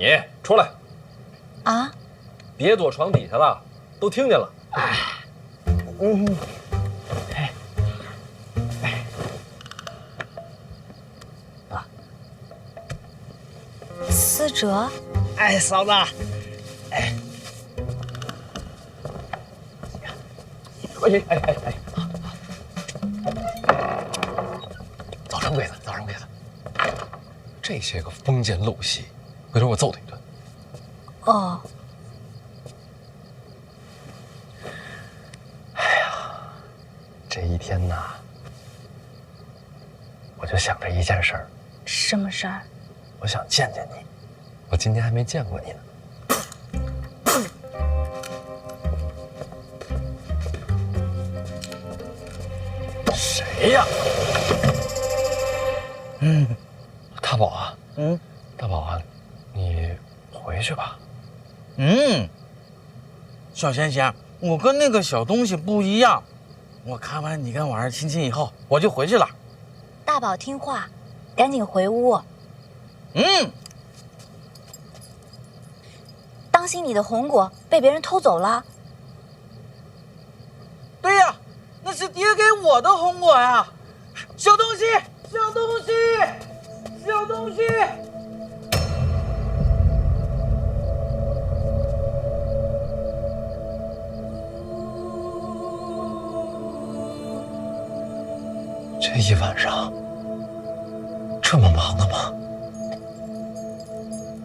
你出来！啊！别躲床底下了，都听见了。思哲，哎，嫂子，哎，早生贵子，早生贵子。这些个封建陋习，回头我揍他一顿。哦，这一天呐，我就想着一件事儿。什么事儿？我想见见你，我今天还没见过你呢。谁呀？大宝啊，大宝啊，你回去吧。小贤贤，我跟那个小东西不一样，我看完你跟婉儿亲亲以后，我就回去了。大宝听话，赶紧回屋。当心你的红果被别人偷走了。对呀，那是爹给我的红果呀！小东西，小东西，小东西！这一晚上这么忙的吗？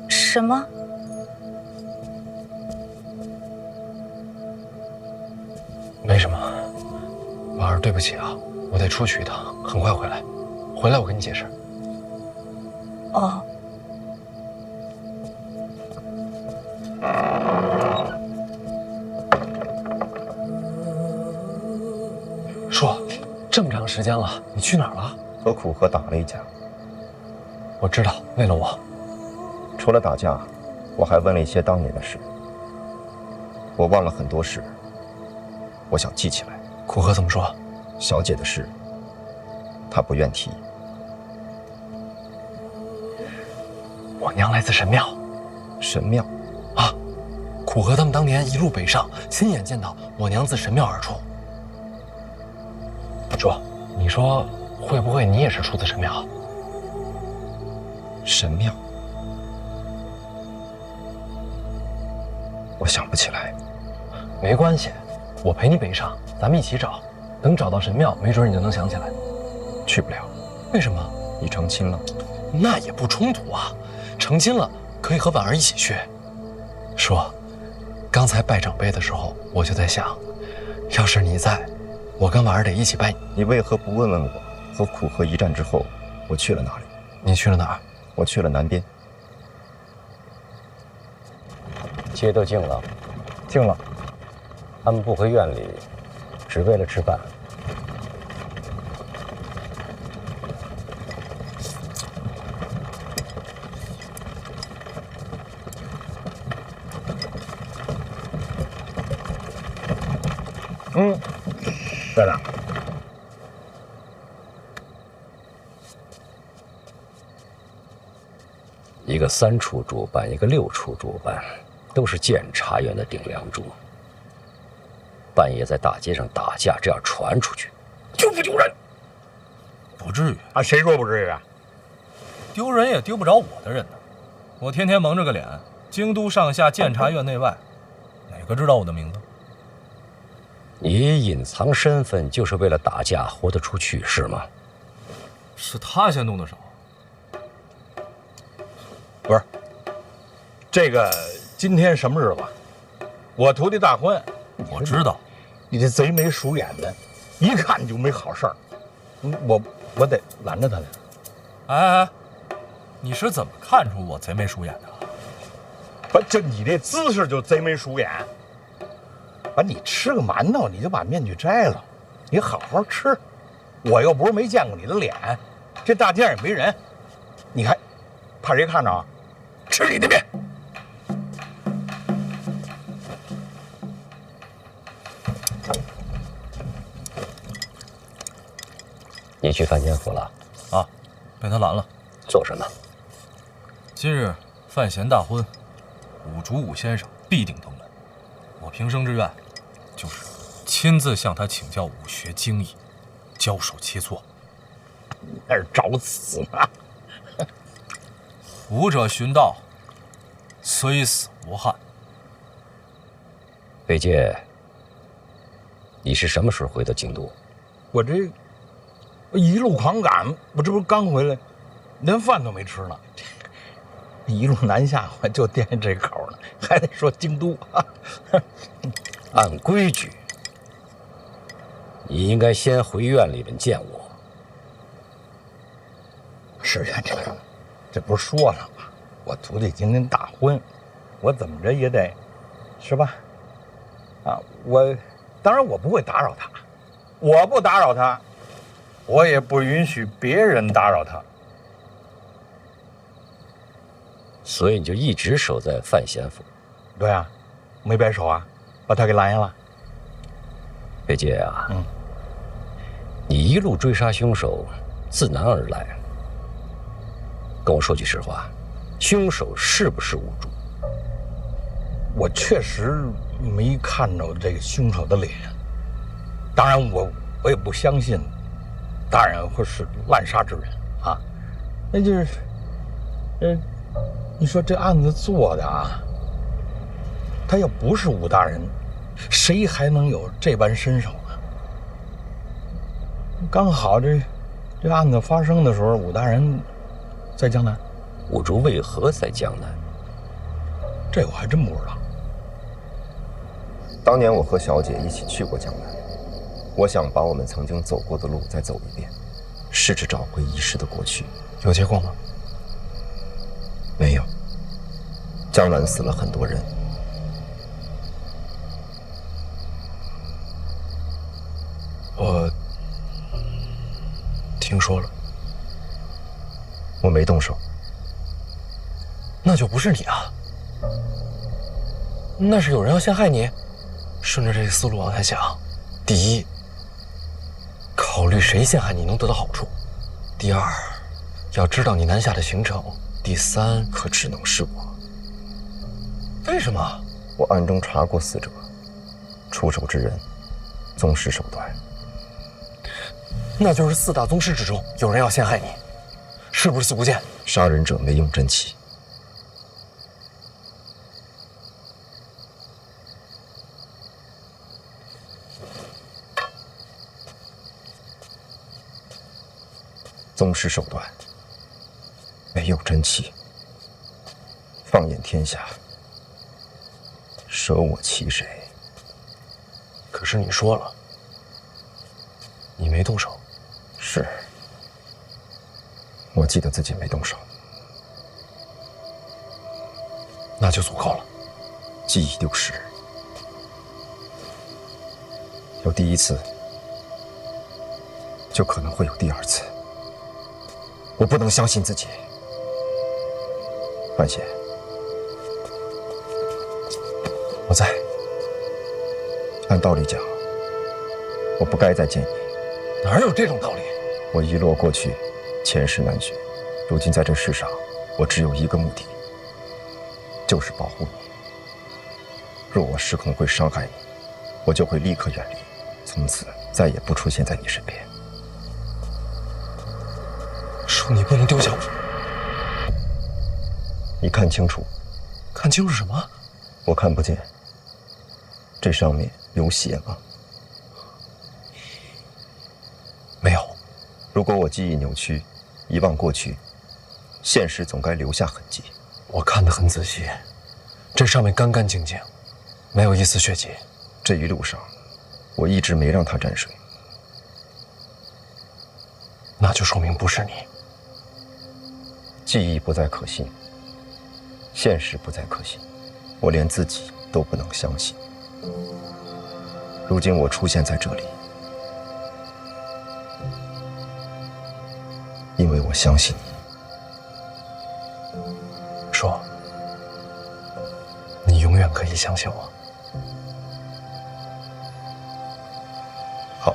什么？没什么，婉儿，对不起啊，我得出去一趟，很快回来。回来我跟你解释。哦，说，这么长时间了，你去哪儿了？和苦荷打了一架。我知道，为了我。除了打架，我还问了一些当年的事。我忘了很多事，我想记起来。苦荷怎么说？小姐的事，她不愿提。我娘来自神庙。神庙？啊，苦荷他们当年一路北上，亲眼见到我娘自神庙而出。说，你说会不会你也是出自神庙？神庙？我想不起来。没关系，我陪你北上，咱们一起找。等找到神庙，没准你就能想起来。去不了。为什么？你成亲了。那也不冲突啊，成亲了可以和婉儿一起去。说，刚才拜长辈的时候，我就在想，要是你在，我跟婉儿得一起拜。你为何不问问我？和苦荷一战之后，我去了哪里？你去了哪儿？我去了南边。街都静了。静了。他们不回院里，只为了吃饭。对了。一个3处主办，一个6处主办，都是监察院的顶梁柱。半夜在大街上打架，这样传出去，丢不丢人？不至于啊，谁说不至于啊？丢人也丢不着我的人呢。我天天蒙着个脸，京都上下监察院内外，哪个知道我的名字？你隐藏身份就是为了打架豁得出去是吗？是他先动的手。不是，这个今天什么日子？我徒弟大婚。我知道，你这贼眉鼠眼的，一看就没好事儿。我得拦着他来。哎，你是怎么看出我贼眉鼠眼的？不，就你这姿势就贼眉鼠眼。把你吃个馒头，你就把面具摘了，你好好吃。我又不是没见过你的脸，这大街上也没人，你还怕谁看着啊？吃你的面。你去范监府了？啊，被他拦了。做什么？今日范闲大婚，武竹武先生必定登门。我平生之愿，就是亲自向他请教武学精艺，教授切磋。那是找死呢！武者寻道，虽死无憾。北界，你是什么时候回的京都？我这一路狂赶，我这不是刚回来，连饭都没吃呢。一路南下，我就惦记这口呢，还得说京都。按规矩，你应该先回院里面见我。是呀，这不是说了吗？我徒弟今天大婚，我怎么着也得，是吧？啊，当然我不会打扰他，我不打扰他，我也不允许别人打扰他。所以你就一直守在范闲府。对啊，没摆手啊，把他给拦下了。北界啊，你一路追杀凶手，自南而来。跟我说句实话，凶手是不是兀术？我确实没看着这个凶手的脸，当然我也不相信大人会是滥杀之人啊。那就是，你说这案子做的啊，他要不是武大人，谁还能有这般身手呢？刚好这案子发生的时候，武大人在江南。兀术为何在江南？这我还真不知道。当年我和小姐一起去过江南，我想把我们曾经走过的路再走一遍，试着找回遗失的过去。有结果吗？没有。江南死了很多人。我听说了。我没动手。那就不是你啊。那是有人要陷害你。顺着这个思路往下想，第一，考虑谁陷害你能得到好处；第二，要知道你南下的行程；第三，可只能是我。为什么？我暗中查过死者，出手之人，宗师手段。那就是4大宗师之中有人要陷害你，是不是四不见？杀人者没用真气。宗师手段，没有真气。放眼天下，舍我其谁？可是你说了，你没动手。是，我记得自己没动手，那就足够了。记忆丢失，有第一次，就可能会有第二次。我不能相信自己。范闲，我在。按道理讲，我不该再见你。哪有这种道理？我遗落过去，前世难寻。如今在这世上，我只有一个目的，就是保护你。若我失控会伤害你，我就会立刻远离，从此再也不出现在你身边。叔，你不能丢下我。你看清楚。看清楚什么？我看不见。这上面有血吗？没有。如果我记忆扭曲，遗忘过去，现实总该留下痕迹。我看得很仔细，这上面干干净净，没有一丝血迹。这一路上，我一直没让它沾水。那就说明不是你。记忆不再可信，现实不再可信，我连自己都不能相信。如今我出现在这里，因为我相信你。说，你永远可以相信我。好。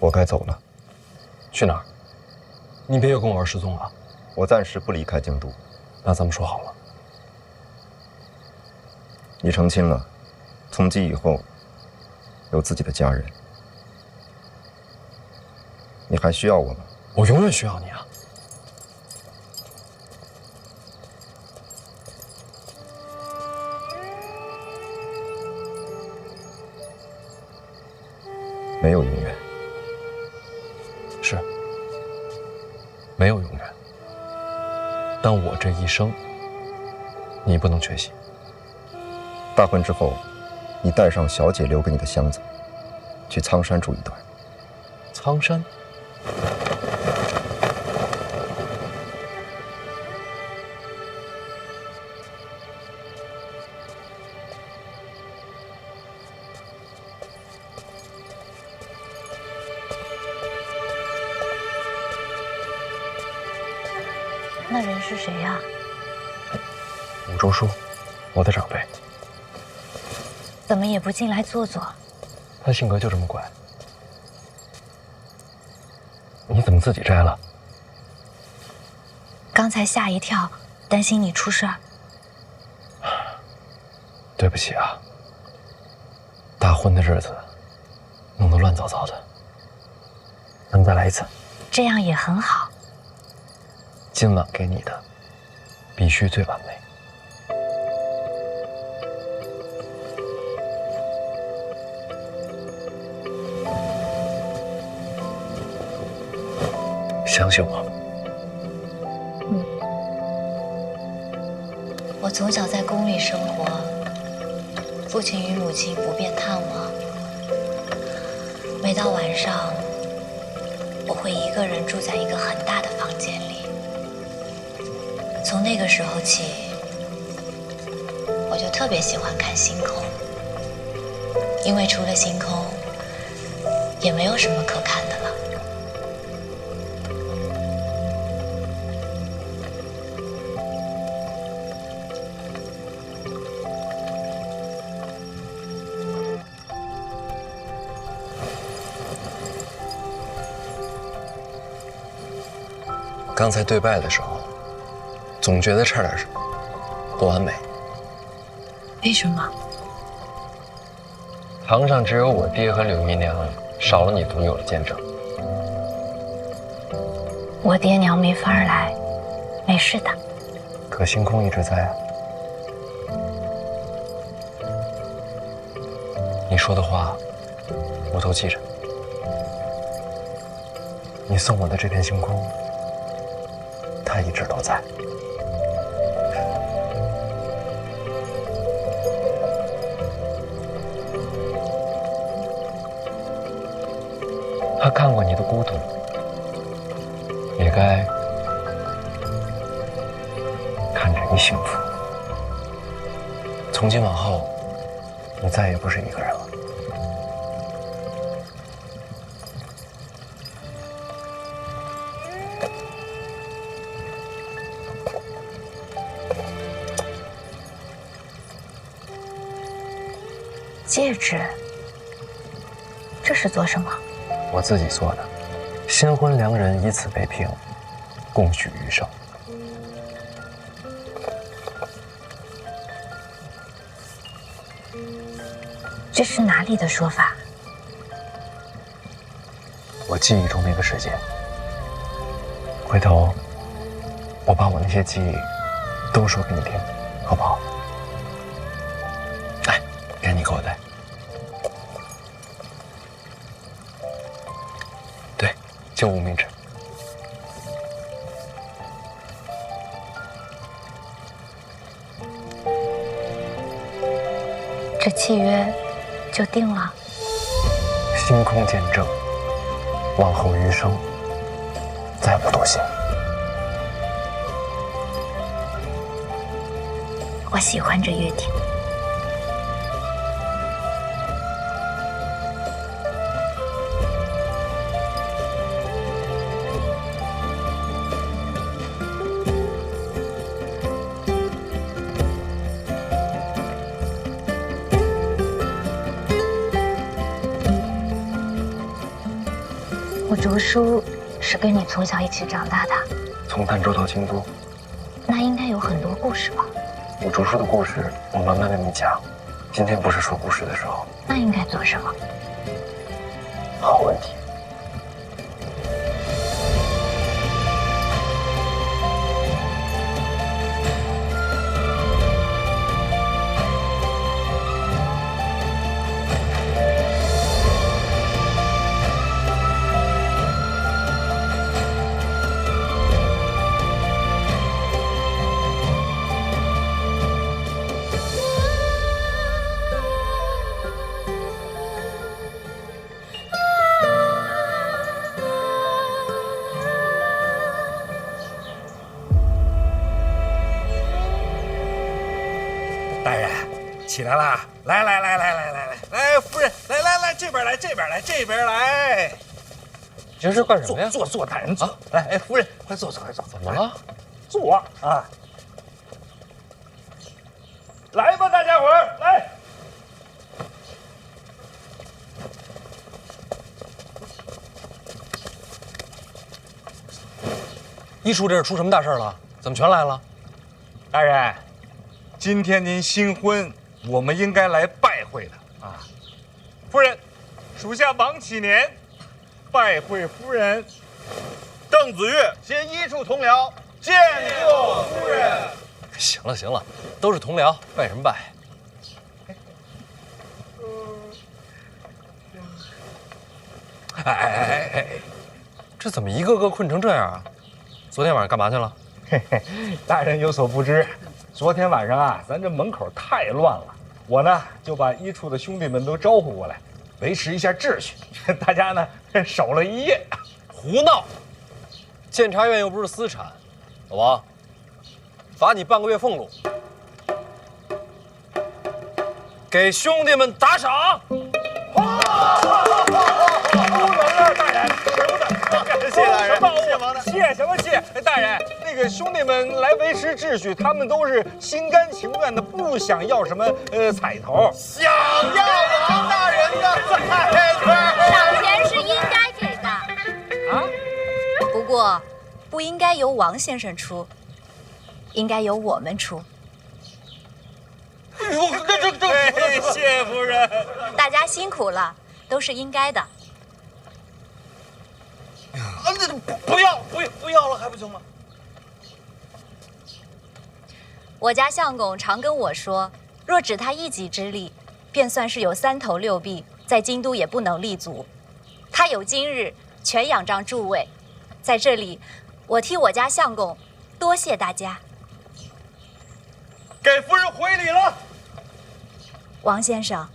我该走了。去哪儿？你别又跟我儿失踪了。我暂时不离开京都。那咱们说好了。你成亲了，从今以后有自己的家人，你还需要我吗？我永远需要你啊！没有永远。是，没有永远。但我这一生，你不能缺席。大婚之后，你带上小姐留给你的箱子，去苍山住一段。苍山。那人是谁呀？武周叔，我的长辈。怎么也不进来坐坐？他性格就这么怪。你怎么自己摘了？刚才吓一跳，担心你出事儿。对不起啊，大婚的日子弄得乱糟糟的。咱们再来一次。这样也很好。今晚给你的必须最完美。相信我。我从小在宫里生活，父亲与母亲不便探望。每到晚上，我会一个人住在一个很大的房间里。从那个时候起，我就特别喜欢看星空，因为除了星空，也没有什么可看的了。刚才对拜的时候，总觉得差点不完美。为什么？堂上只有我爹和柳姨娘，少了你独有的见证。我爹娘没法来，没事的。可星空一直在啊。你说的话，我都记着。你送我的这片星空，它一直都在。他看过你的孤独，也该看着你幸福。从今往后，你再也不是一个人了。戒指，这是做什么？我自己做的，新婚良人以此为凭，共许余生。这是哪里的说法？我记忆中那个世界。回头，我把我那些记忆都说给你听，好不好？来，给你口袋。对，就无名指。这契约就定了。星空见证，往后余生再不多行。我喜欢这约定。我竹叔是跟你从小一起长大的，从儋州到京都，那应该有很多故事吧？我竹叔的故事，我慢慢跟你讲。今天不是说故事的时候。那应该做什么？好问题。大人，起来啦！来，夫人，来，这边来，这边来。这是干什么呀？坐，大人坐。来，夫人，快坐。怎么了？坐啊！来吧，大家伙儿，来。一叔，这是出什么大事了？怎么全来了？大人，今天您新婚，我们应该来拜会的啊。夫人，属下王启年拜会夫人。邓子越携一处同僚见过夫人。行了，都是同僚，拜什么拜？哎，这怎么一个个困成这样啊？昨天晚上干嘛去了？大人有所不知，昨天晚上啊，咱这门口太乱了，我呢就把一处的兄弟们都招呼过来，维持一下秩序。大家呢守了一夜。胡闹！监察院又不是私产。老王，罚你半个月俸禄，给兄弟们打赏。不能啊，大人，舍不得。谢大人，谢王大，谢什么谢？大人，那个兄弟们来维持秩序，他们都是心甘情愿的，不想要什么彩头。想要王大人的彩头。赏钱是应该给的啊，不过不应该由王先生出，应该由我们出。这，谢夫人。大家辛苦了，都是应该的。不要了，还不行吗？我家相公常跟我说，若只他一己之力，便算是有3头6臂，在京都也不能立足。他有今日，全仰仗诸位。在这里，我替我家相公多谢大家。给夫人回礼了。王先生，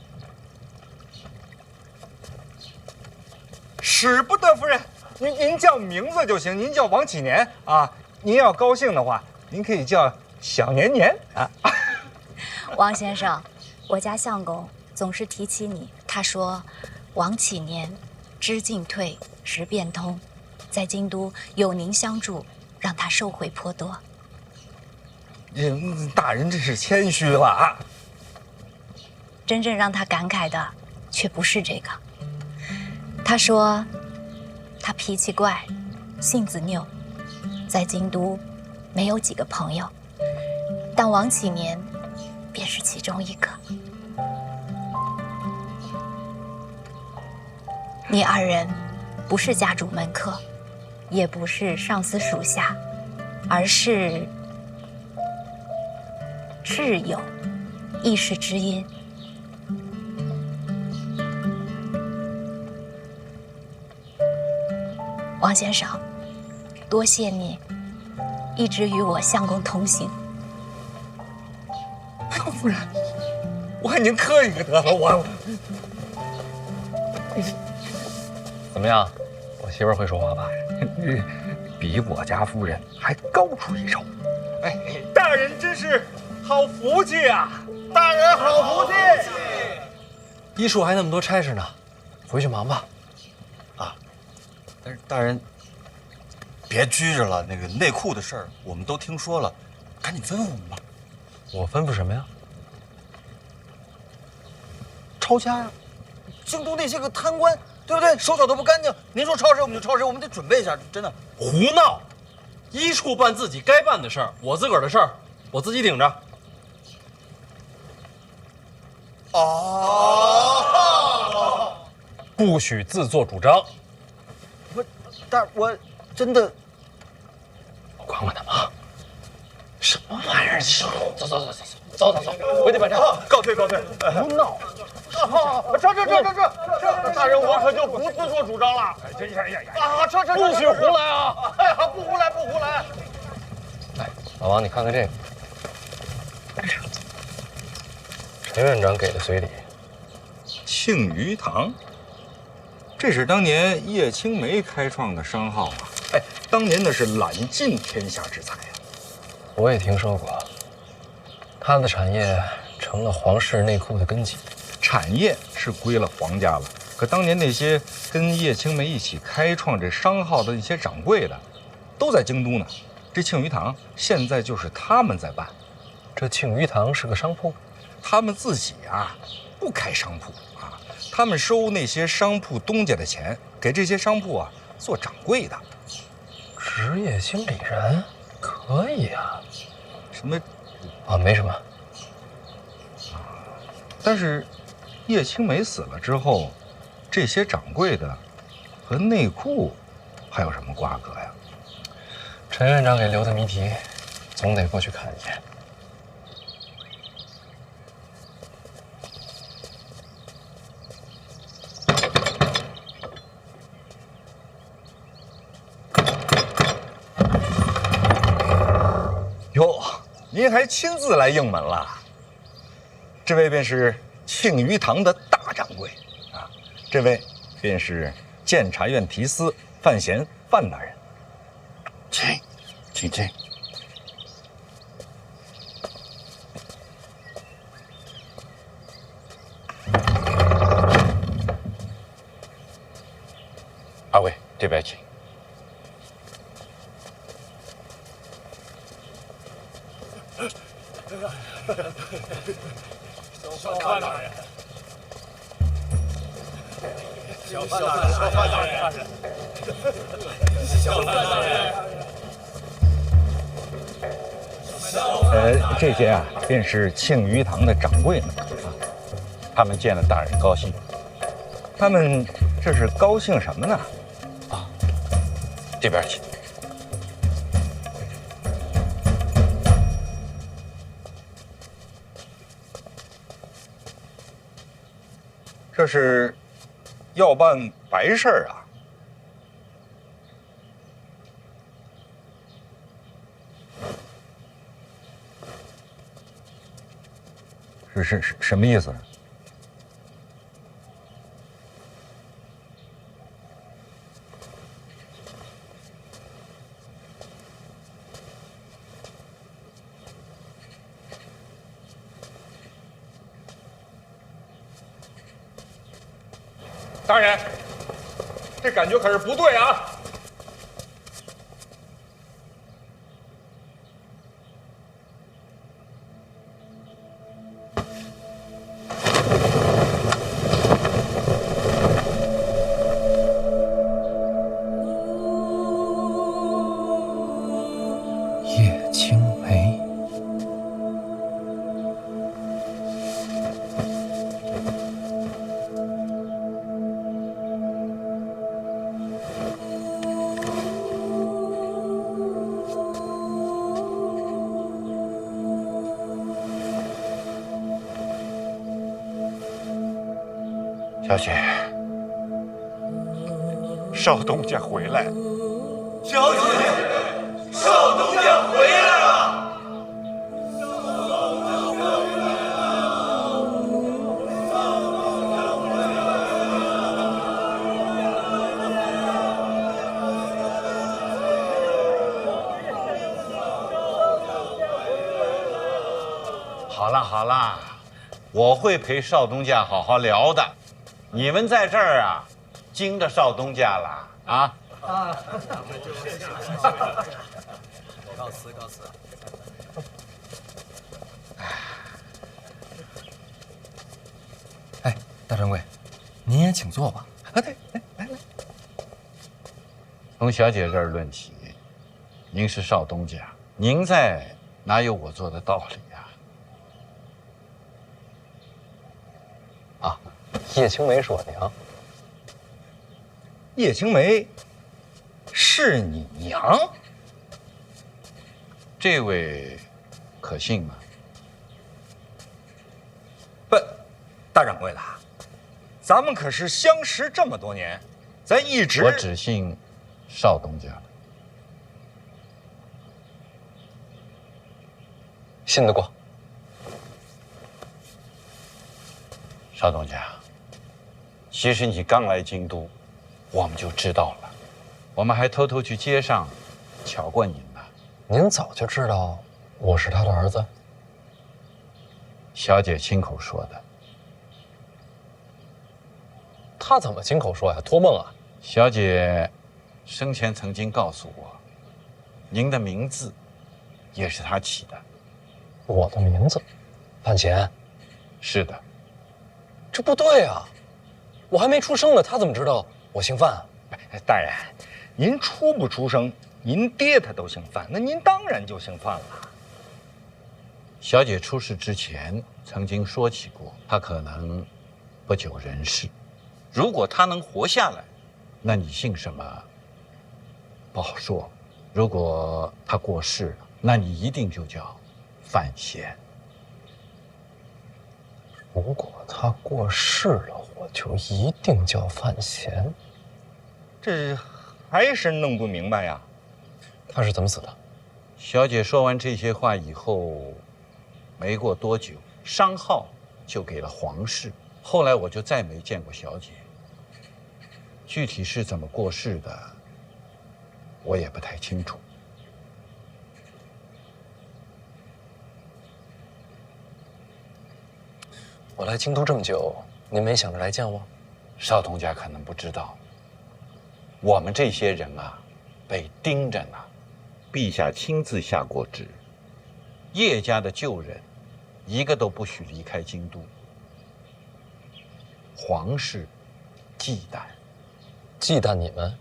使不得，夫人。您叫名字就行，您叫王启年啊。您要高兴的话，您可以叫小年年啊。王先生，我家相公总是提起你，他说王启年知进退，识变通，在京都有您相助，让他受惠颇多。大人这是谦虚了啊。真正让他感慨的却不是这个。他说他脾气怪，性子拗，在京都没有几个朋友，但王启年便是其中一个。你二人不是家主门客，也不是上司属下，而是挚友，一世知音。王先生，多谢你一直与我相公同行。夫人，我看您客气得了，我怎么样？我媳妇儿会说话吧？比我家夫人还高出一筹。哎，大人真是好福气啊！大人好福气。一树还那么多差事呢，回去忙吧。但是大人，别拘着了，那个内库的事儿我们都听说了，赶紧吩咐我们吧。我吩咐什么呀？抄家呀！京都那些个贪官对不对？手脚都不干净。您说抄谁我们就抄谁，我们得准备一下，真的。胡闹！一处办自己该办的事儿，我自个儿的事儿我自己顶着。哦，不许自作主张。但我真的，我管管他们啊！什么玩意儿？走，回去办账。告退。胡闹！这，大人我可就不自作主张了。这不许胡来啊！哎呀，不胡来。哎，老王，你看看这个，陈院长给的随礼。庆余堂，这是当年叶青梅开创的商号啊！哎，当年那是揽尽天下之财啊！我也听说过，他的产业成了皇室内库的根基。产业是归了皇家了，可当年那些跟叶青梅一起开创这商号的那些掌柜的，都在京都呢。这庆余堂现在就是他们在办。这庆余堂是个商铺？他们自己啊，不开商铺啊，他们收那些商铺东家的钱，给这些商铺啊做掌柜的。职业经理人可以啊。什么？啊，没什么。但是叶青梅死了之后，这些掌柜的和内库还有什么瓜葛呀？陈院长给留的谜题，总得过去看一眼。哟，您还亲自来应门了？这位便是庆余堂的大掌柜啊，这位便是监察院提司范闲范大人。请。二位这边请。小范大人，小范大人，这些啊，便是庆余堂的掌柜们啊，他们见了大人高兴。他们这是高兴什么呢？啊，这边请。这是要办白事儿啊！是什么意思？大人，这感觉可是不对啊！叶青梅。小姐，少东家回来了。小姐，少东家回来了。好了，我会陪少东家好好聊的。你们在这儿啊，惊着少东家了啊！告辞。哎，大掌柜，您也请坐吧。啊，对，从小姐这儿论起，您是少东家，您在哪有我做的道理呀？啊，叶青梅是我娘。叶青梅是你娘？这位可信吗？不，大掌柜的，咱们可是相识这么多年，咱一直……我只信少东家了。信得过。少东家，其实你刚来京都，我们就知道了，我们还偷偷去街上瞧过您呢。您早就知道我是他的儿子？小姐亲口说的。他怎么亲口说呀？托梦啊？小姐生前曾经告诉我，您的名字也是他起的。我的名字，范闲。是的。这不对啊！我还没出生呢，他怎么知道我姓范啊？大人，您出不出生，您爹他都姓范，那您当然就姓范了。小姐出事之前曾经说起过，她可能不久人世。如果她能活下来，那你姓什么不好说。如果她过世了，那你一定就叫范闲。如果他过世了，我就一定叫范闲。这还是弄不明白呀。他是怎么死的？小姐说完这些话以后，没过多久，商号就给了皇室。后来我就再没见过小姐。具体是怎么过世的，我也不太清楚。我来京都这么久，您没想着来见我？少东家可能不知道，我们这些人啊，被盯着呢。陛下亲自下过旨，叶家的旧人，一个都不许离开京都。皇室忌惮你们，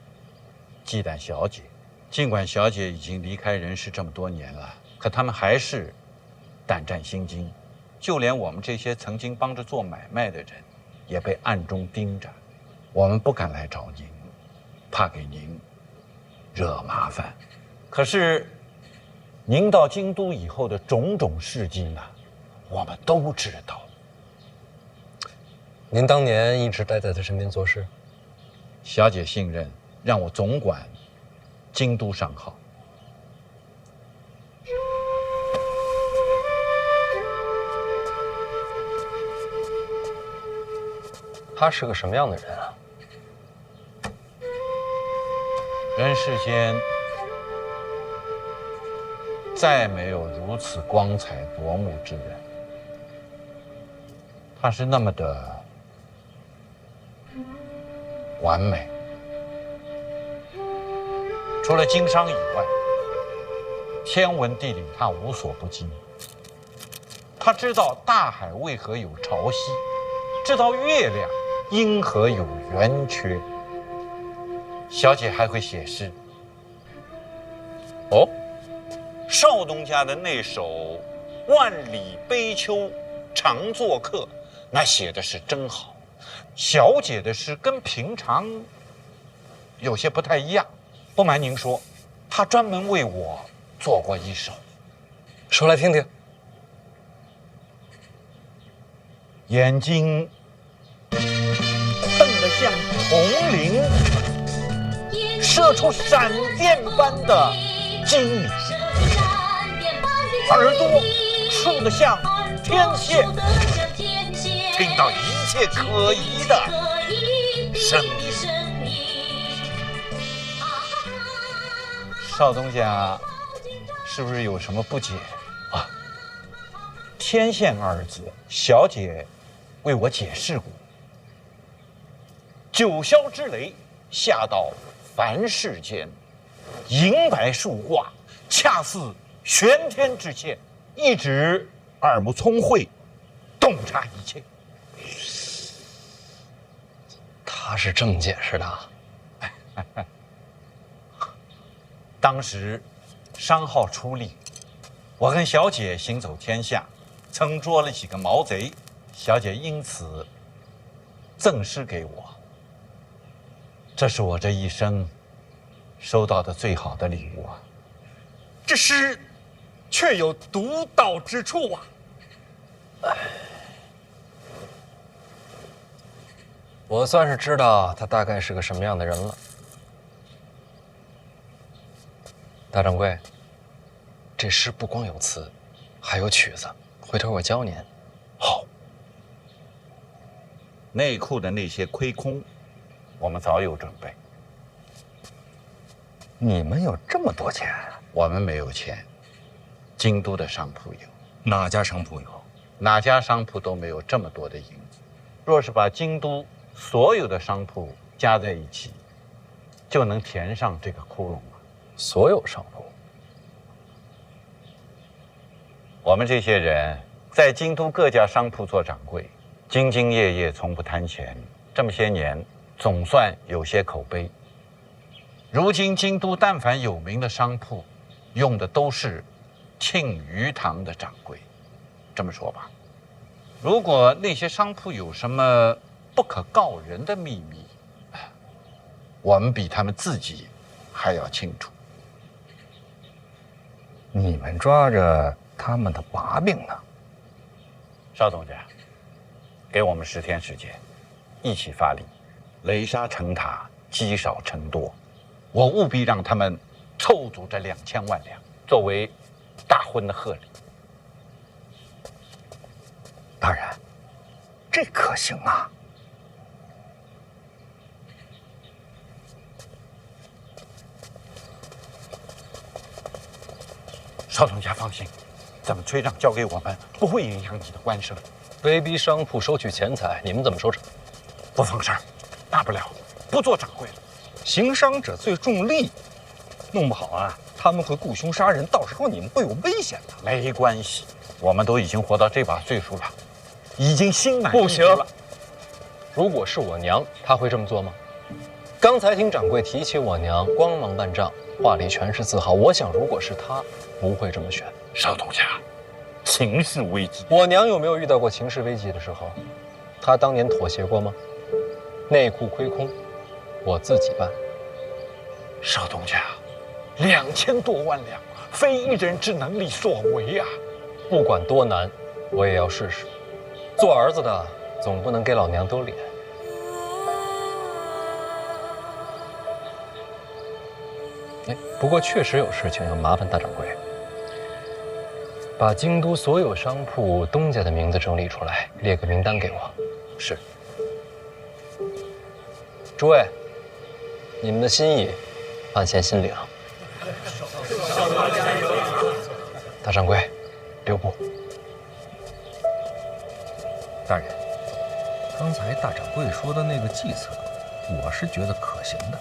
忌惮小姐。尽管小姐已经离开人世这么多年了，可他们还是胆战心惊。就连我们这些曾经帮着做买卖的人，也被暗中盯着。我们不敢来找您，怕给您惹麻烦。可是，您到京都以后的种种事迹呢，我们都知道。您当年一直待在他身边做事？小姐信任，让我总管京都商号。他是个什么样的人啊？人世间再没有如此光彩夺目之人。他是那么的完美，除了经商以外，天文地理他无所不精。他知道大海为何有潮汐，知道月亮因何有圆缺。小姐还会写诗。哦，少东家的那首《万里悲秋常作客》，那写的是真好。小姐的诗跟平常有些不太一样。不瞒您说，她专门为我做过一首，说来听听。眼睛瞪得像铜铃，射出闪电般的精明，耳朵竖得像天线，听到一切可疑的声音。少东家是不是有什么不解啊？天线二字，小姐为我解释过。九霄之雷下到凡世间，银白树挂，恰似玄天之线，一指耳目聪慧，洞察一切。他是这么解释的。当时商号出力，我跟小姐行走天下，曾捉了几个毛贼，小姐因此赠诗给我。这是我这一生收到的最好的礼物啊！这诗却有独到之处啊！我算是知道他大概是个什么样的人了。大掌柜，这诗不光有词，还有曲子，回头我教您。好。内库的那些亏空，我们早有准备。你们有这么多钱？我们没有钱，京都的商铺有。哪家商铺有？哪家商铺都没有这么多的银子。若是把京都所有的商铺加在一起，就能填上这个窟窿了。所有商铺？我们这些人在京都各家商铺做掌柜，兢兢业业，从不贪钱。这么些年，总算有些口碑。如今京都但凡有名的商铺，用的都是庆余堂的掌柜。这么说吧，如果那些商铺有什么不可告人的秘密，我们比他们自己还要清楚。你们抓着他们的把柄呢？邵东家，给我们10天时间，一起发力，雷沙成塔，积少成多。我务必让他们凑足这2000万两，作为大婚的贺礼。大人，这可行啊！邵东家放心，咱们催账交给我们，不会影响你的官声。威逼商铺收取钱财，你们怎么收场？不放事儿，大不了不做掌柜了。行商者最重利，弄不好啊，他们会雇凶杀人，到时候你们会有危险的。没关系，我们都已经活到这把岁数了，已经心满意足了。不行，如果是我娘，她会这么做吗？刚才听掌柜提起我娘，光芒万丈，话里全是自豪。我想，如果是她，不会这么选。邵东家，情势危机，我娘有没有遇到过情势危急的时候？她当年妥协过吗？内库亏空，我自己办。邵东家，2000多万两，非一人之能力所为啊！不管多难，我也要试试。做儿子的总不能给老娘丢脸。哎，不过确实有事情要麻烦大掌柜，把京都所有商铺东家的名字整理出来，列个名单给我。是。诸位，你们的心意，俺先心领。大掌柜，留步。大人，刚才大掌柜说的那个计策，我是觉得可行的。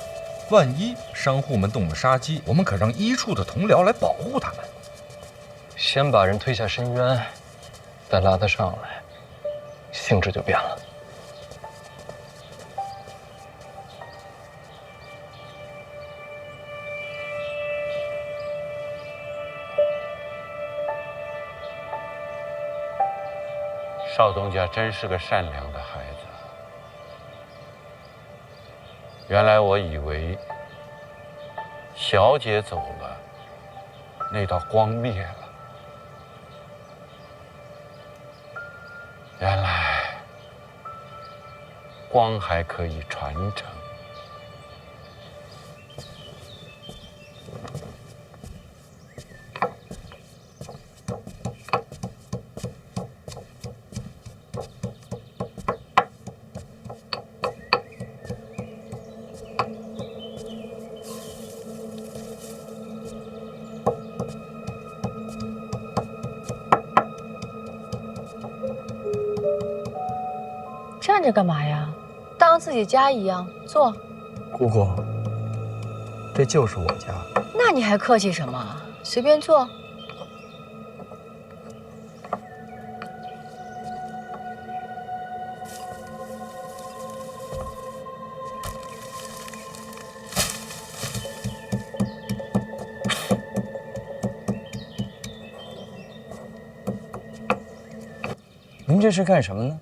万一商户们动了杀机，我们可让一处的同僚来保护他们。先把人推下深渊，再拉他上来，性质就变了。邵东家真是个善良的孩子。原来我以为小姐走了，那道光灭了。原来光还可以传承。站着干嘛呀？当自己家一样坐。姑姑，这就是我家。那你还客气什么？随便坐。您这是干什么呢？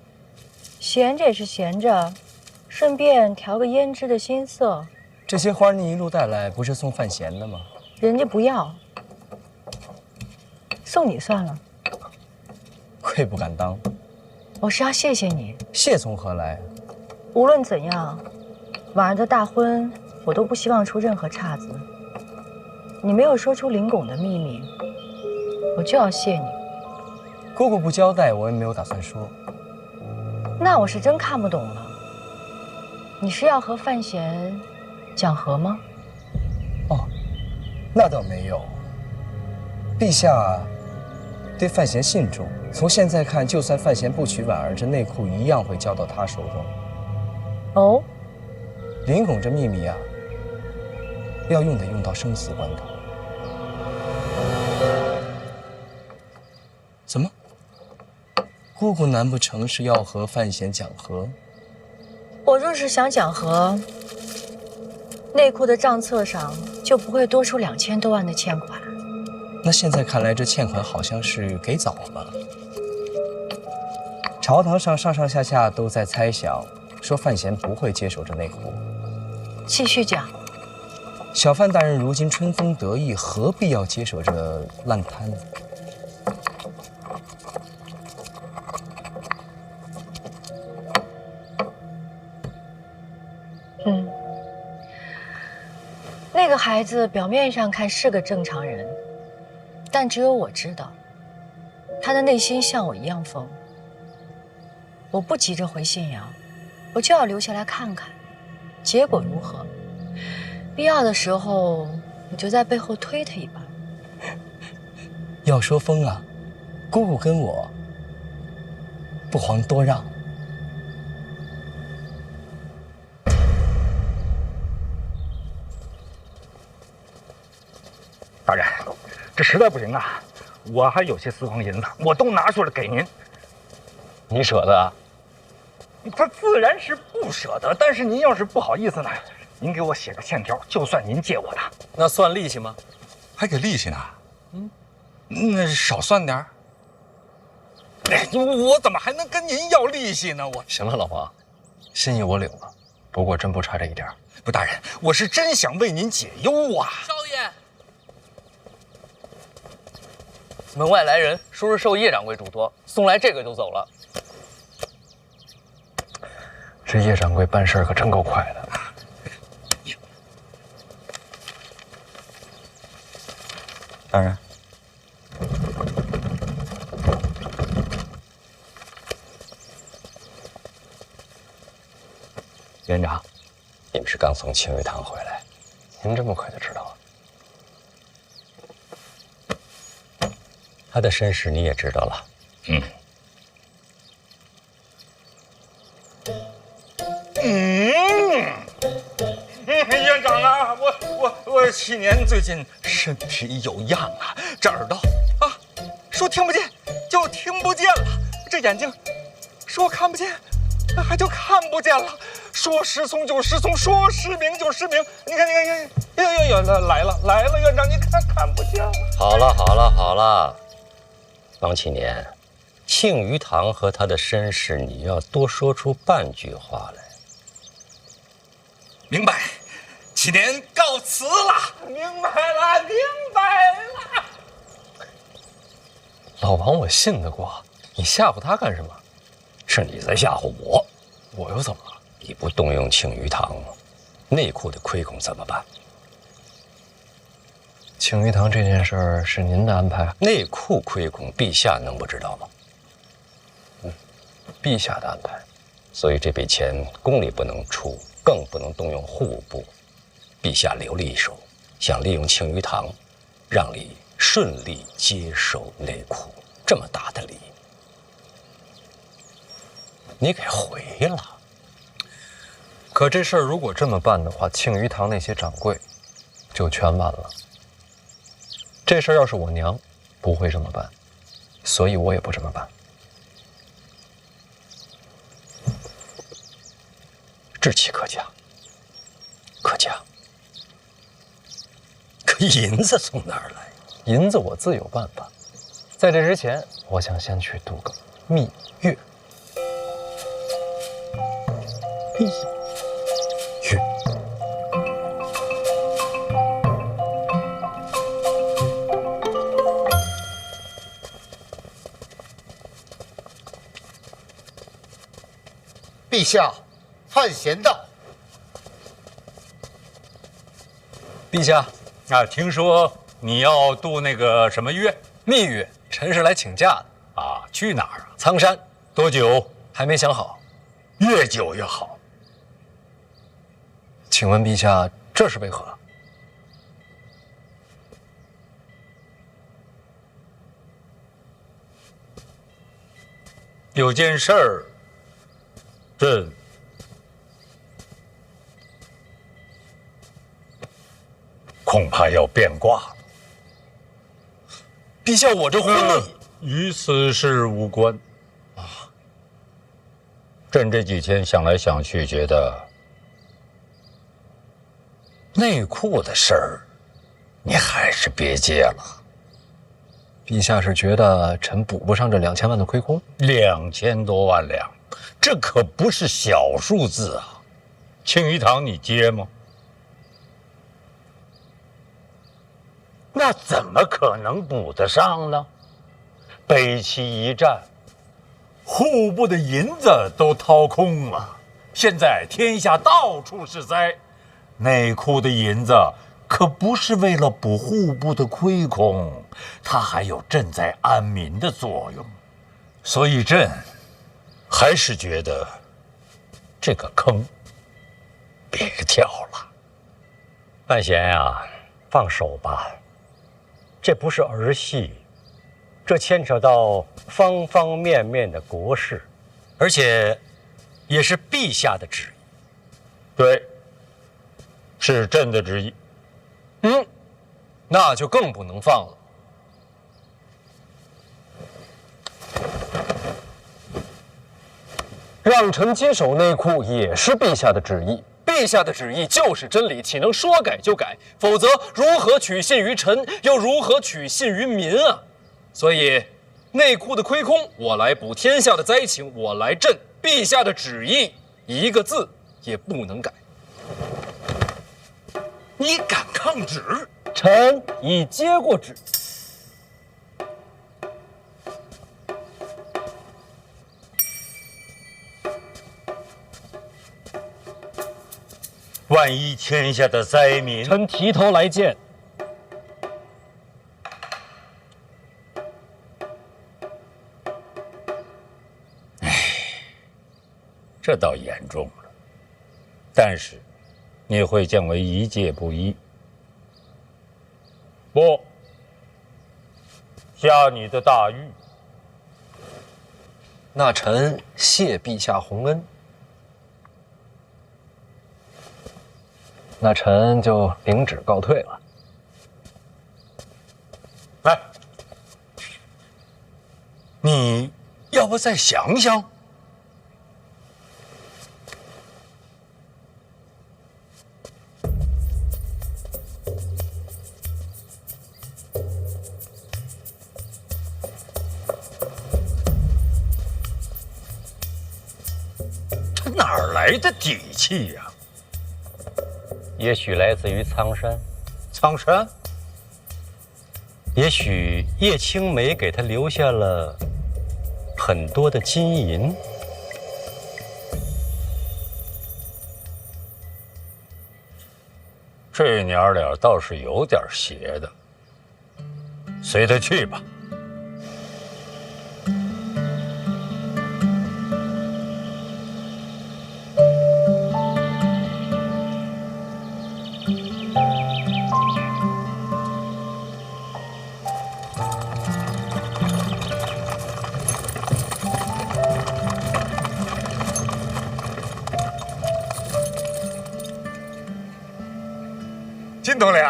闲着也是闲着，顺便调个胭脂的新色。这些花你一路带来，不是送范闲的吗？人家不要，送你算了。愧不敢当。我是要谢谢你。谢从何来？无论怎样，晚上的大婚，我都不希望出任何岔子。你没有说出林拱的秘密，我就要谢你。姑姑不交代，我也没有打算说。那我是真看不懂了。你是要和范闲讲和吗？哦，那倒没有。陛下对范闲信重，从现在看，就算范闲不娶婉儿，这内库一样会交到他手中。哦，林拱这秘密啊，要用得用到生死关头。怎么？姑姑难不成是要和范闲讲和？我若是想讲和，内库的账册上就不会多出2000多万的欠款。那现在看来，这欠款好像是给早了。朝堂上上上下下都在猜想，说范闲不会接手这内库。继续讲。小范大人如今春风得意，何必要接手这烂摊子？那个孩子表面上看是个正常人，但只有我知道，他的内心像我一样疯。我不急着回信阳，我就要留下来看看，结果如何？必要的时候，我就在背后推他一把。要说疯啊，姑姑跟我不遑多让。大人，这实在不行啊，我还有些私房银子，我都拿出来给您。你舍得啊？他自然是不舍得，但是您要是不好意思呢，您给我写个欠条，就算您借我的。那算利息吗？还给利息呢？那少算点儿。哎，我怎么还能跟您要利息呢？我行了，老黄，心意我领了，不过真不差这一点。不，大人，我是真想为您解忧啊。少爷，门外来人，说是受叶掌柜嘱托，送来这个就走了。这叶掌柜办事可真够快的。大人，院长，你们是刚从庆余堂回来，您这么快就知道了？他的身世你也知道了。院长啊，我7年最近身体有恙啊，这耳朵啊说听不见就听不见了，这眼睛说看不见还就看不见了，说失聪就失聪，说失明就失明。你看，来了，院长，你看不见了。好了，王启年，庆余堂和他的身世，你要多说出半句话来。明白，7年告辞了。明白了。老王，我信得过，你吓唬他干什么？是你在吓唬我。我又怎么了？你不动用庆余堂，内库的亏空怎么办？庆余堂这件事儿是您的安排？内库亏空，陛下能不知道吗？陛下的安排。所以这笔钱宫里不能出，更不能动用户务部。陛下留了一手，想利用庆余堂，让你顺利接手内库，这么大的礼，你给回了。可这事儿如果这么办的话，庆余堂那些掌柜就全完了。这事儿要是我娘，不会这么办，所以我也不这么办。志气可嘉，可银子从哪儿来？银子我自有办法。在这之前，我想先去度个蜜月。去。陛下，范闲道。陛下，啊，听说你要度那个什么月？蜜月，臣是来请假的。啊，去哪儿啊？苍山。多久？还没想好，越久越好。请问陛下，这是为何？有件事儿，朕恐怕要变卦了。陛下，我这婚了，与此事无关。啊，朕这几天想来想去，觉得内裤的事儿，你还是别接了。陛下是觉得臣补不上这2000万的亏空？2000多万两，这可不是小数字啊！庆余堂你接吗？那怎么可能补得上呢？北齐一战，户部的银子都掏空了，现在天下到处是灾，内库的银子可不是为了补户部的亏空，它还有赈灾安民的作用。所以朕还是觉得这个坑别跳了。范闲呀，放手吧，这不是儿戏，这牵扯到方方面面的国事，而且也是陛下的旨意。对，是朕的旨意。那就更不能放了。让臣接手内库也是陛下的旨意，陛下的旨意就是真理，岂能说改就改？否则如何取信于臣，又如何取信于民啊？所以，内库的亏空我来补，天下的灾情我来赈，陛下的旨意一个字也不能改。你敢抗旨？臣已接过旨。万一天下的灾民，臣提头来见。这倒严重了，但是你会降为一介布衣。不，下你的大狱。那臣谢陛下洪恩。那臣就领旨告退了。哎，你要不再想想？这哪儿来的底气呀？也许来自于苍山，苍山，也许叶青梅给他留下了很多的金银。这娘俩倒是有点邪的，随他去吧。金统领，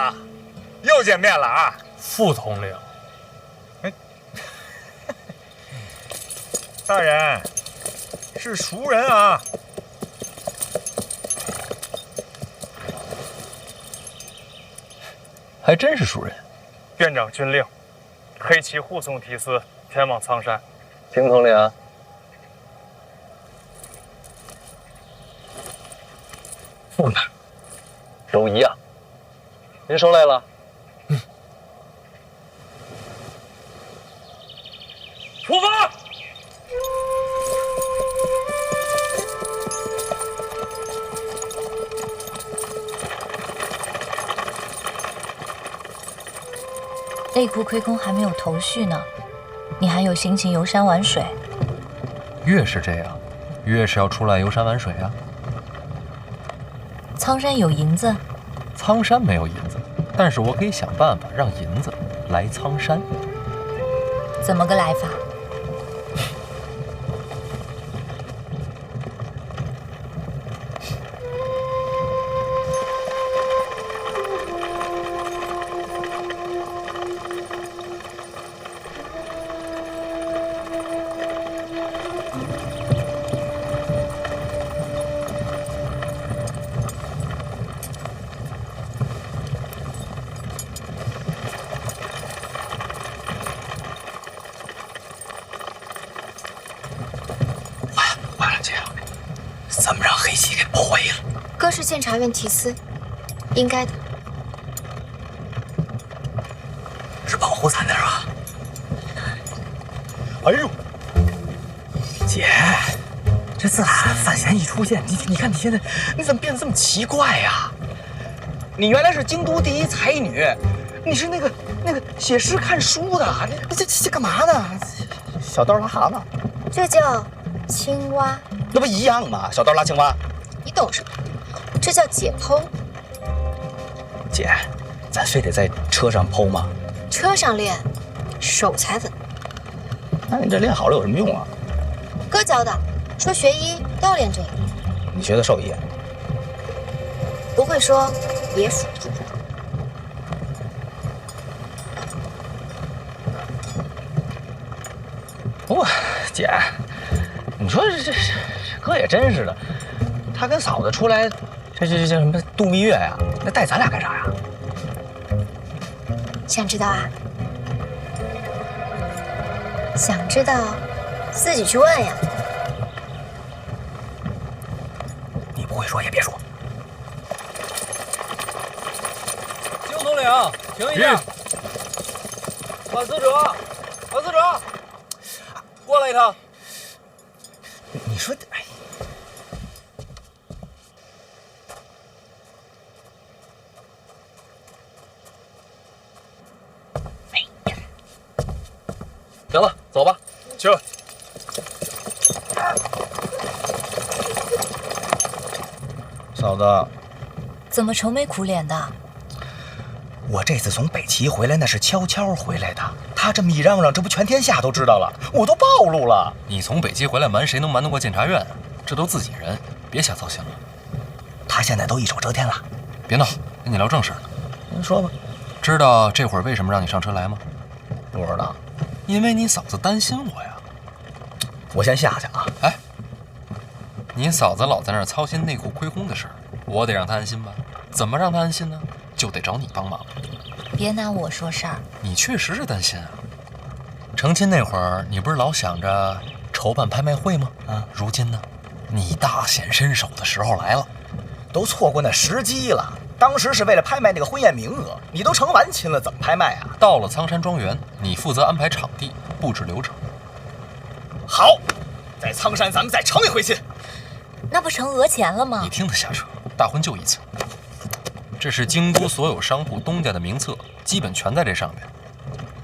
又见面了啊！副统领，大人是熟人啊。还真是熟人。院长军令，黑旗护送提司前往苍山。听统领。人收来了。出发！内库亏空还没有头绪呢，你还有心情游山玩水？越是这样，越是要出来游山玩水啊。苍山有银子？苍山没有银子，但是我可以想办法让银子来苍山。怎么个来法？怎么让黑旗给包围了？哥是监察院提司，应该的。是保护伞那儿啊？哎呦，姐，这自打范闲一出现，你看你现在你怎么变得这么奇怪呀？你原来是京都第一才女，你是那个写诗看书的，这干嘛呢？小刀拉蛤蟆，这叫青蛙。那不一样吗？小刀拉青蛙。你懂什么？这叫解剖。姐，咱非得在车上剖吗？车上练，手才稳。那你这练好了有什么用啊？哥教的，说学医都要练这个。你学的兽医？不会说也属。不过，姐，你说这哥也真是的，他跟嫂子出来，这叫什么度蜜月呀？那带咱俩干啥呀？想知道啊？想知道，自己去问呀。你不会说也别说。京统领，停一下。管司者，管司者，过来一趟。你说，哎，行了，走吧。去。嫂子，怎么愁眉苦脸的？我这次从北齐回来，那是悄悄回来的。他这么一嚷嚷，这不全天下都知道了，我都暴露了。你从北齐回来瞒谁能瞒得过监察院？这都自己人，别瞎操心了。他现在都一手遮天了。别闹，跟你聊正事呢。您说吧。知道这会儿为什么让你上车来吗？不知道。因为你嫂子担心我呀。我先下去啊。哎，你嫂子老在那儿操心内库亏空的事儿，我得让她安心吧？怎么让她安心呢？就得找你帮忙。别拿我说事儿。你确实是担心啊。成亲那会儿，你不是老想着筹办拍卖会吗？啊，如今呢，你大显身手的时候来了。都错过那时机了。当时是为了拍卖那个婚宴名额，你都成完亲了，怎么拍卖啊？到了苍山庄园，你负责安排场地、布置流程。好，在苍山咱们再成一回亲。那不成讹钱了吗？你听他瞎扯，大婚就一次。这是京都所有商户东家的名册，基本全在这上面。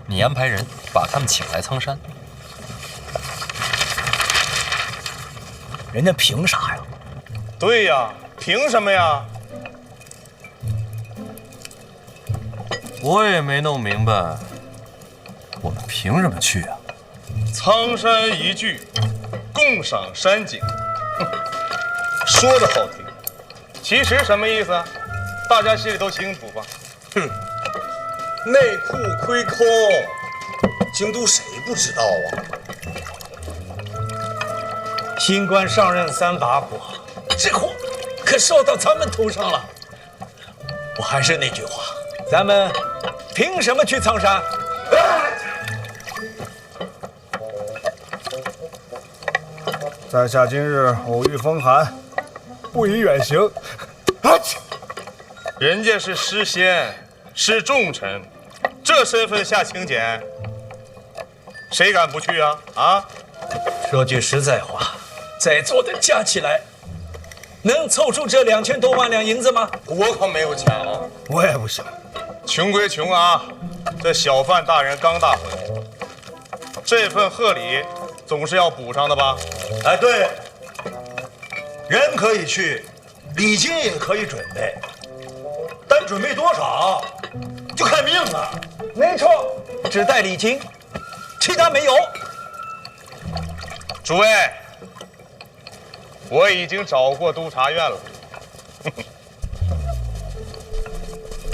你安排人把他们请来苍山。人家凭啥呀？对呀，凭什么呀？我也没弄明白，我们凭什么去啊？苍山一聚，共赏山景。说的好听，其实什么意思啊？大家心里都清楚吧？哼，内库亏空，京都谁不知道啊？新官上任3把火，这祸可烧到咱们头上了。我还是那句话，咱们凭什么去苍山？在下今日偶遇风寒，不宜远行。人家是诗仙，是重臣，这身份下请柬，谁敢不去啊？啊！说句实在话，在座的加起来，能凑出这2000多万两银子吗？我可没有钱啊，我也不行。穷归穷啊，这小范大人刚大婚，这份贺礼总是要补上的吧？哎，对，人可以去，礼金也可以准备，但准备多少就看命了。没错，只带礼金，其他没有。诸位，我已经找过督察院了。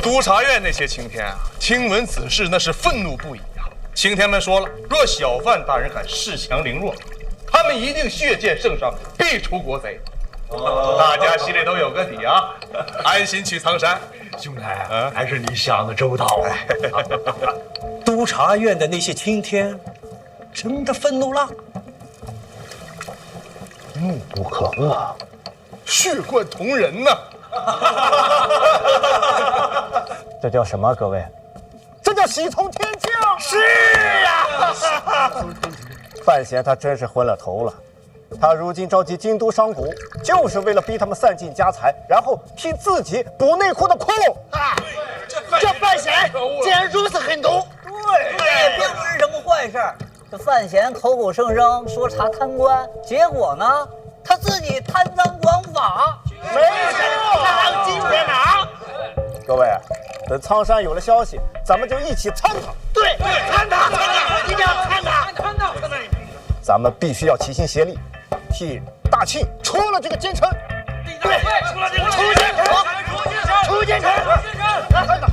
督察院那些青天啊，听闻此事那是愤怒不已啊！青天们说了，若小范大人敢恃强凌弱，他们一定血溅圣上，必除国贼。大家心里都有个底啊，安心去苍山。兄台，还是你想的周到啊！督察院的那些青天，真的愤怒了？怒不可遏，血贯瞳人呐！这叫什么？各位，这叫喜从天降。是呀，范闲他真是昏了头了。他如今召集京都商贾，就是为了逼他们散尽家财，然后替自己补内库的窟窿。这范闲竟然如此狠毒。对，这也并不是什么坏事。这范闲口口声声说查贪官，结果呢，他自己贪赃枉法。没错，他金在哪？各位，等苍山有了消息，咱们就一起参他。对，参他，一定要参他。咱们必须要齐心协力，替大庆除了这个奸臣。对，除了这个出奸臣，出奸臣，来参他。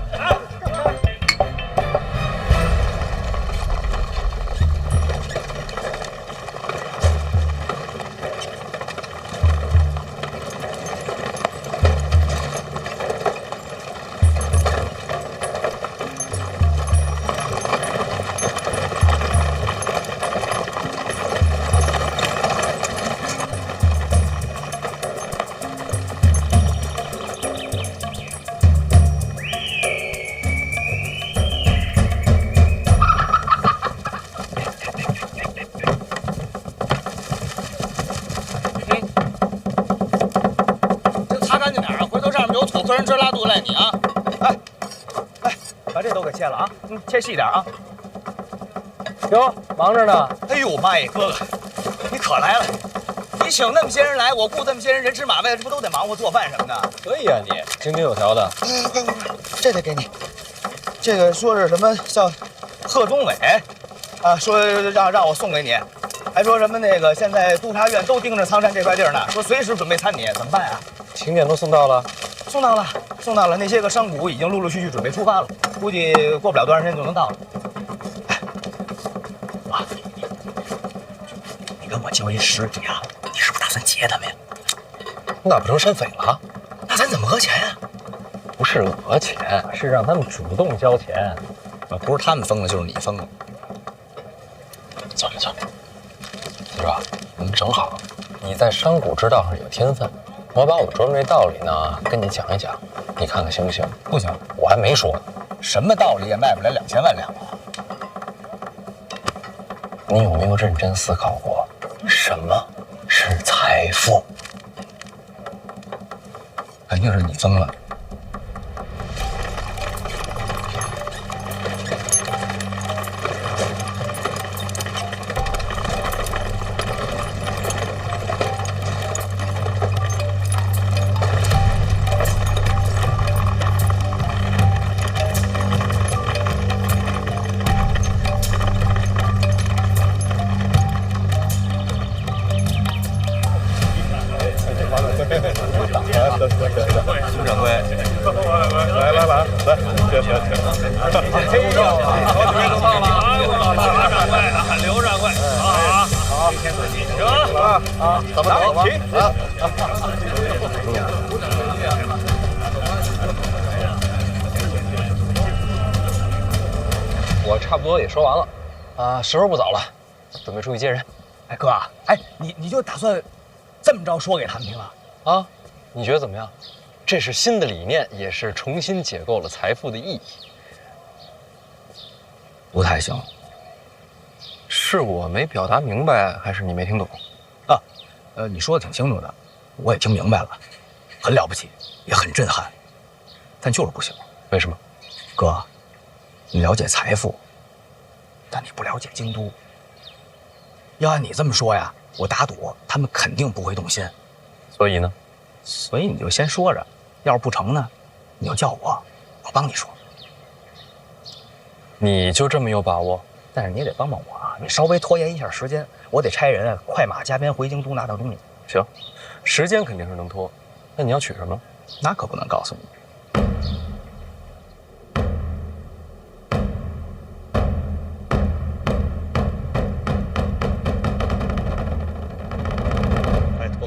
客人这拉肚子赖你啊！把这都给切了啊！切细点啊！哟，忙着呢。哎呦妈呀，哥哥，你可来了！你请那么些人来，我雇这么些人，人吃马喂，这不都得忙活做饭什么的？可以啊，你井井有条的。这得给你。这个说是什么叫贺宗伟啊？说让我送给你，还说什么那个现在督察院都盯着苍山这块地儿呢，说随时准备参你，怎么办啊？请柬都送到了。送到了，送到了。那些个商贾已经陆陆续续准备出发了，估计过不了多长时间就能到了。啊，你跟我交一10亿啊，你是不是打算劫他们呀？那不成山匪了？那咱怎么讹钱呀？不是讹钱，是让他们主动交钱。不是他们疯了，就是你疯了。走着走着，子若，正好你在商贾之道上有天分。我把我琢磨这道理呢，跟你讲一讲，你看看行不行？不行，我还没说呢。什么道理也卖不来2000万两啊！你有没有认真思考过，什么是财富？肯定是你疯了。孙掌柜，来，好几位都到了，哎呦，马掌柜，刘掌柜，好，行，咱们走吧，我差不多也说完了，啊，时候不早了，准备出去接人。哎，哥，哎，你就打算这么着说给他们听了？啊，你觉得怎么样？这是新的理念，也是重新解构了财富的意义。不太行。是我没表达明白，还是你没听懂？你说的挺清楚的，我也听明白了，很了不起，也很震撼，但就是不行。为什么？哥，你了解财富，但你不了解京都。要按你这么说呀，我打赌他们肯定不会动心。所以呢？所以你就先说着，要是不成呢，你就叫我帮你说。你就这么有把握？但是你也得帮帮我啊！你稍微拖延一下时间，我得差人快马加鞭回京都拿到东西。行，时间肯定是能拖，那你要取什么？那可不能告诉你。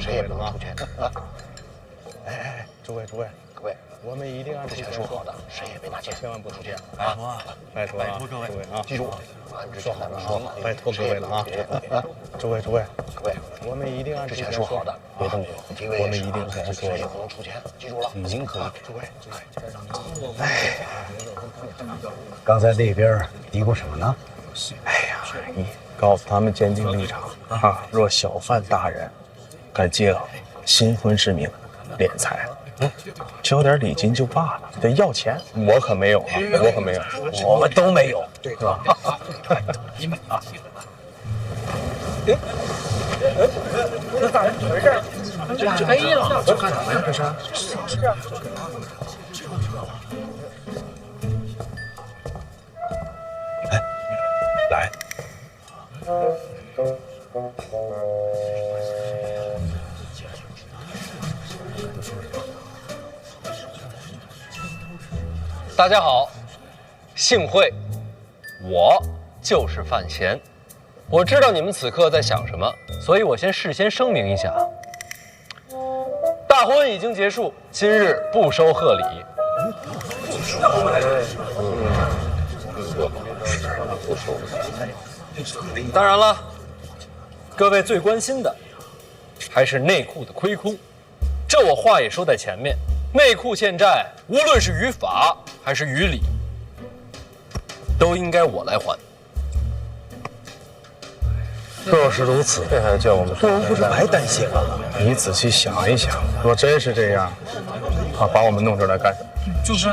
谁也不能出钱。哎，诸位，各位，我们一定按之前说好的，谁也别拿钱，千万不出钱啊！拜托各位啊！记住，按之前咱们说，拜托各位了啊！诸位，各位，我们一定按之前说好的，别动手，我们一定按之前不能出钱，记住了，已经可以。诸位，哎，刚才那边嘀咕什么呢？哎呀，你告诉他们坚定立场啊！若小范大人敢借新婚之名敛财，交点礼金就罢了，得要钱，我可没有啊，我可没有，我们都没有，是吧？你们啊，这大人怎么回事？飞了！这干什么呀？这是？哎，来。大家好，幸会，我就是范闲。我知道你们此刻在想什么，所以我事先声明一下，大婚已经结束，今日不收贺礼。当然了，各位最关心的还是内库的亏空，这我话也说在前面。内库欠债，无论是于法还是于理，都应该我来还。若是如此，这还叫我们不是白担心了？你仔细想一想，若真是这样，把我们弄这儿来干什么？就是。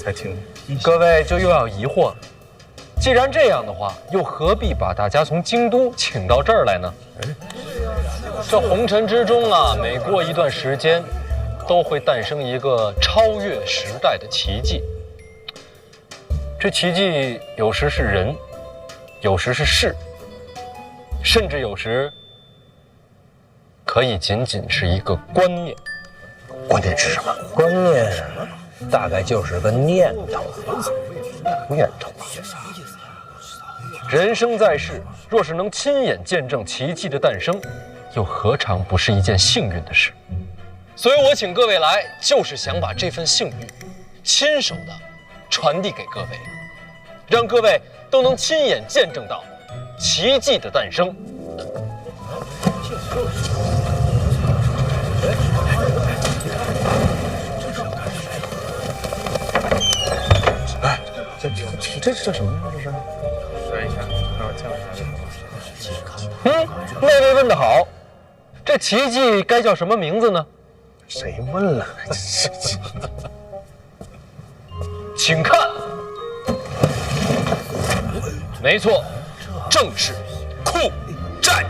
才听，各位就又要疑惑了。既然这样的话，又何必把大家从京都请到这儿来呢？这红尘之中啊，每过一段时间，都会诞生一个超越时代的奇迹。这奇迹有时是人，有时是事，甚至有时可以仅仅是一个观念。观念是什么？观念大概就是个念头。念头。人生在世，若是能亲眼见证奇迹的诞生，又何尝不是一件幸运的事？所以我请各位来，就是想把这份幸运亲手的传递给各位，让各位都能亲眼见证到奇迹的诞生。哎，这什么呀？这是？试一下，让我降一下。那位问得好，这奇迹该叫什么名字呢？谁问了？请看，没错，正是库债。